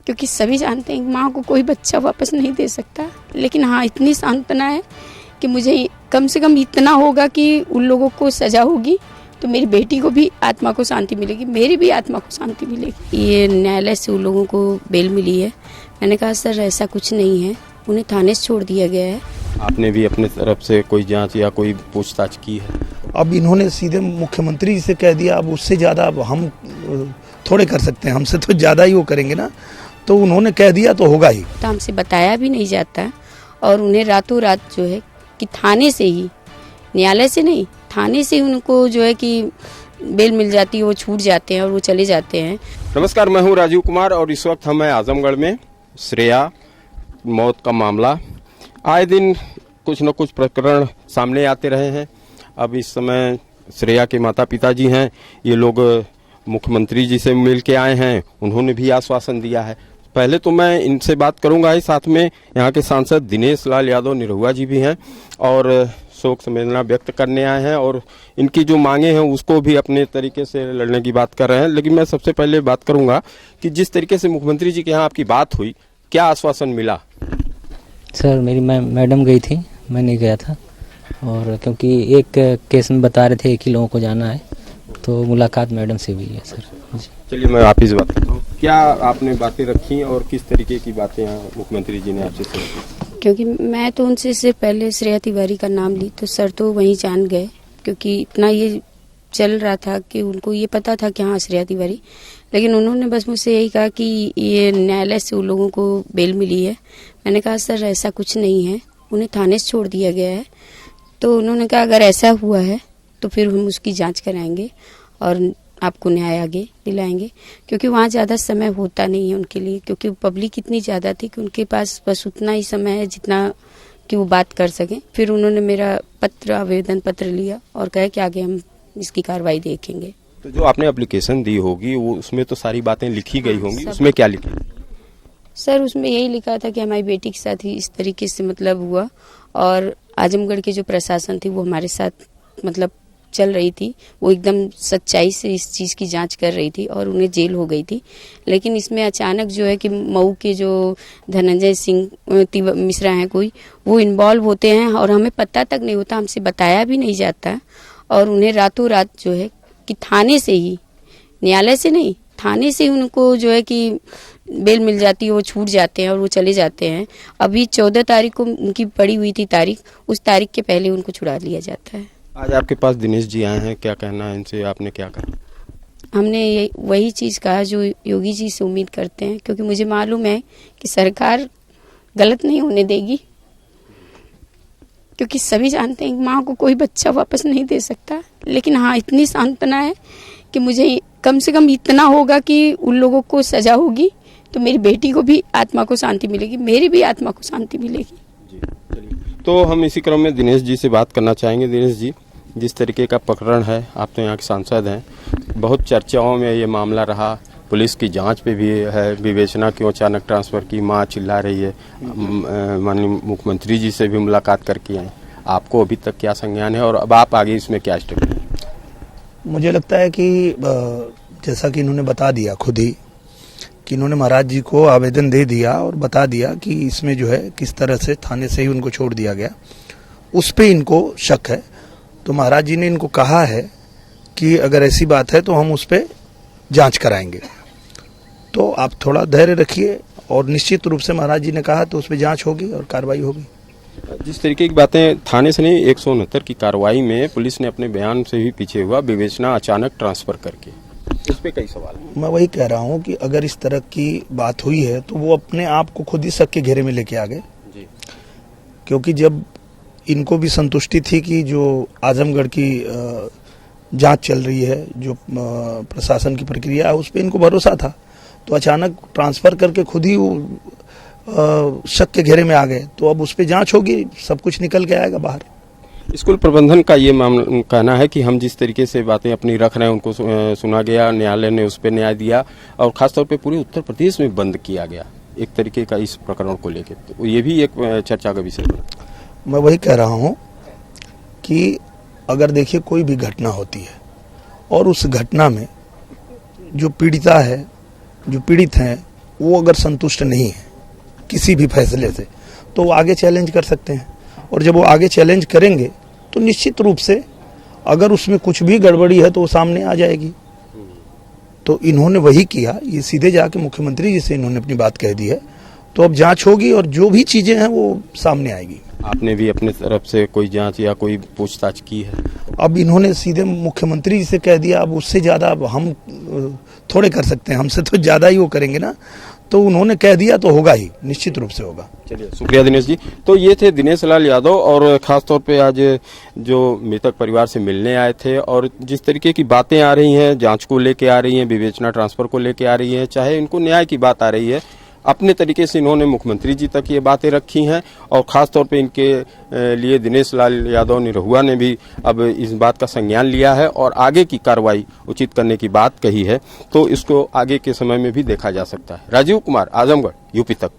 क्योंकि सभी जानते हैं कि माँ को कोई बच्चा वापस नहीं दे सकता। लेकिन हाँ, इतनी सांत्वना है कि मुझे कम से कम इतना होगा कि उन लोगों को सज़ा होगी तो मेरी बेटी को भी आत्मा को शांति मिलेगी, मेरी भी आत्मा को शांति मिलेगी। ये न्यायालय से उन लोगों को बेल मिली है। मैंने कहा सर ऐसा कुछ नहीं है, उन्हें थाने से छोड़ दिया गया है। आपने भी अपने तरफ से कोई जांच या कोई पूछताछ की है? अब इन्होंने सीधे मुख्यमंत्री जी से कह दिया, अब उससे ज़्यादा अब हम थोड़े कर सकते हैं, हमसे तो ज़्यादा ही वो करेंगे ना। तो उन्होंने कह दिया तो होगा ही। तो हमसे बताया भी नहीं जाता और उन्हें रातों रात जो है कि थाने से ही, न्यायालय से नहीं, थाने से उनको जो है कि बेल मिल जाती है, वो छूट जाते हैं और वो चले जाते हैं। नमस्कार, मैं हूं राजीव कुमार और इस वक्त हम हैं आजमगढ़ में। श्रेया मौत का मामला, आए दिन कुछ न कुछ प्रकरण सामने आते रहे हैं। अब इस समय श्रेया के माता पिता जी हैं, ये लोग मुख्यमंत्री जी से मिल के आए हैं, उन्होंने भी आश्वासन दिया है। पहले तो मैं इनसे बात करूंगा ही, साथ में यहाँ के सांसद दिनेश लाल यादव निरहुआ जी भी हैं और शोक संवेदना व्यक्त करने आए हैं और इनकी जो मांगे हैं उसको भी अपने तरीके से लड़ने की बात कर रहे हैं। लेकिन मैं सबसे पहले बात करूंगा कि जिस तरीके से मुख्यमंत्री जी के यहाँ आपकी बात हुई, क्या आश्वासन मिला? सर मेरी मैडम गई थी, मैं नहीं गया था। और क्योंकि एक केस में बता रहे थे एक ही लोगों को जाना है, तो मुलाकात मैडम से हुई है सर। चलिए मैं आप ही से बात करता हूँ। क्या आपने बातें रखी और किस तरीके की बातें यहाँ मुख्यमंत्री जी ने आपसे की? क्योंकि मैं तो उनसे सिर्फ पहले श्रेया तिवारी का नाम ली तो सर तो वहीं जान गए, क्योंकि इतना ये चल रहा था कि उनको ये पता था कि हाँ श्रेया तिवारी। लेकिन उन्होंने बस मुझसे यही कहा कि ये न्यायालय से उन लोगों को बेल मिली है। मैंने कहा सर ऐसा कुछ नहीं है, उन्हें थाने से छोड़ दिया गया है। तो उन्होंने कहा अगर ऐसा हुआ है तो फिर हम उसकी जांच कराएंगे और आपको न्याय आगे दिलाएंगे, क्योंकि वहाँ ज़्यादा समय होता नहीं है उनके लिए, क्योंकि पब्लिक इतनी ज़्यादा थी कि उनके पास बस उतना ही समय है जितना कि वो बात कर सकें। फिर उन्होंने मेरा आवेदन पत्र लिया और कहा कि आगे हम इसकी कार्रवाई देखेंगे। तो जो आपने एप्लीकेशन दी होगी वो उसमें तो सारी बातें लिखी गई होंगी, उसमें क्या लिखा? सर उसमें यही लिखा था कि हमारी बेटी के साथ ही इस तरीके से मतलब हुआ और आजमगढ़ के जो प्रशासन थी वो हमारे साथ मतलब चल रही थी, वो एकदम सच्चाई से इस चीज़ की जांच कर रही थी और उन्हें जेल हो गई थी। लेकिन इसमें अचानक जो है कि मऊ के जो धनंजय सिंह मिश्रा हैं कोई, वो इन्वॉल्व होते हैं और हमें पता तक नहीं होता, हमसे बताया भी नहीं जाता और उन्हें रातों रात जो है कि थाने से ही, न्यायालय से नहीं, थाने से ही उनको जो है कि बेल मिल जाती है, वो छूट जाते हैं और वो चले जाते हैं। अभी 14 तारीख को उनकी पड़ी हुई थी तारीख, उस तारीख के पहले उनको छुड़ा लिया जाता है। आज आपके पास दिनेश जी आए हैं, क्या कहना है इनसे, आपने क्या कहा? हमने वही चीज़ कहा जो योगी जी से उम्मीद करते हैं, क्योंकि मुझे मालूम है कि सरकार गलत नहीं होने देगी, क्योंकि सभी जानते हैं कि माँ को कोई बच्चा वापस नहीं दे सकता। लेकिन हाँ, इतनी सांत्वना है कि मुझे कम से कम इतना होगा कि उन लोगों को सज़ा होगी तो मेरी बेटी को भी आत्मा को शांति मिलेगी, मेरी भी आत्मा को शांति मिलेगी। जी चलिए, तो हम इसी क्रम में दिनेश जी से बात करना चाहेंगे। दिनेश जी, जिस तरीके का प्रकरण है, आप तो यहाँ के सांसद हैं, बहुत चर्चाओं में ये मामला रहा, पुलिस की जांच पे भी है, विवेचना क्यों अचानक ट्रांसफ़र की, माँ चिल्ला रही है, माननीय मुख्यमंत्री जी से भी मुलाकात करके आए, आपको अभी तक क्या संज्ञान है और अब आप आगे इसमें क्या स्टेप लें? मुझे लगता है कि जैसा कि इन्होंने बता दिया खुद ही कि इन्होंने महाराज जी को आवेदन दे दिया और बता दिया कि इसमें जो है किस तरह से थाने से ही उनको छोड़ दिया गया, उस पे इनको शक है। तो महाराज जी ने इनको कहा है कि अगर ऐसी बात है तो हम उस पे जांच कराएंगे, तो आप थोड़ा धैर्य रखिए और निश्चित रूप से महाराज जी ने कहा तो उस पे जांच होगी और कार्रवाई होगी। जिस तरीके की बातें थाने से नहीं, 169 की कार्रवाई में पुलिस ने अपने बयान से भी पीछे हुआ, विवेचना अचानक ट्रांसफर करके, इस पे कई सवाल हैं। मैं वही कह रहा हूँ कि अगर इस तरह की बात हुई है तो वो अपने आप को खुद ही शक के घेरे में लेके आ गए, क्योंकि जब इनको भी संतुष्टि थी कि जो आजमगढ़ की जांच चल रही है, जो प्रशासन की प्रक्रिया है, उस पर इनको भरोसा था, तो अचानक ट्रांसफर करके खुद ही वो शक के घेरे में आ गए। तो अब उस पर जांच होगी, सब कुछ निकल के आएगा बाहर। स्कूल प्रबंधन का ये मामला कहना है कि हम जिस तरीके से बातें अपनी रख रहे हैं उनको सुना गया, न्यायालय ने उस पर न्याय दिया और खासतौर पे पूरे उत्तर प्रदेश में बंद किया गया एक तरीके का इस प्रकरण को लेकर, तो ये भी एक चर्चा का विषय है। मैं वही कह रहा हूँ कि अगर देखिए कोई भी घटना होती है और उस घटना में जो पीड़िता है, जो पीड़ित हैं, वो अगर संतुष्ट नहीं है किसी भी फैसले से तो वो आगे चैलेंज कर सकते हैं, और जब वो आगे चैलेंज करेंगे तो निश्चित रूप से अगर उसमें कुछ भी गड़बड़ी है तो वो सामने आ जाएगी। तो इन्होंने वही किया, ये सीधे जाके मुख्यमंत्री जी से इन्होंने अपनी बात कह दी है, तो अब जांच होगी और जो भी चीजें हैं वो सामने आएगी। आपने भी अपने तरफ से कोई जांच या कोई पूछताछ की है? अब इन्होंने सीधे मुख्यमंत्री जी से कह दिया, अब उससे ज्यादा अब हम थोड़े कर सकते हैं, हमसे तो ज्यादा ही वो करेंगे ना। तो उन्होंने कह दिया तो होगा ही, निश्चित रूप से होगा। चलिए, शुक्रिया दिनेश जी। तो ये थे दिनेश लाल यादव, और खास तौर पे आज जो मृतक परिवार से मिलने आए थे, और जिस तरीके की बातें आ रही हैं, जांच को लेके आ रही हैं, विवेचना ट्रांसफर को लेके आ रही है, चाहे इनको न्याय की बात आ रही है, अपने तरीके से इन्होंने मुख्यमंत्री जी तक ये बातें रखी हैं, और खास तौर पे इनके लिए दिनेश लाल यादव निरहुआ ने भी अब इस बात का संज्ञान लिया है और आगे की कार्रवाई उचित करने की बात कही है। तो इसको आगे के समय में भी देखा जा सकता है। राजीव कुमार, आजमगढ़, यूपी तक।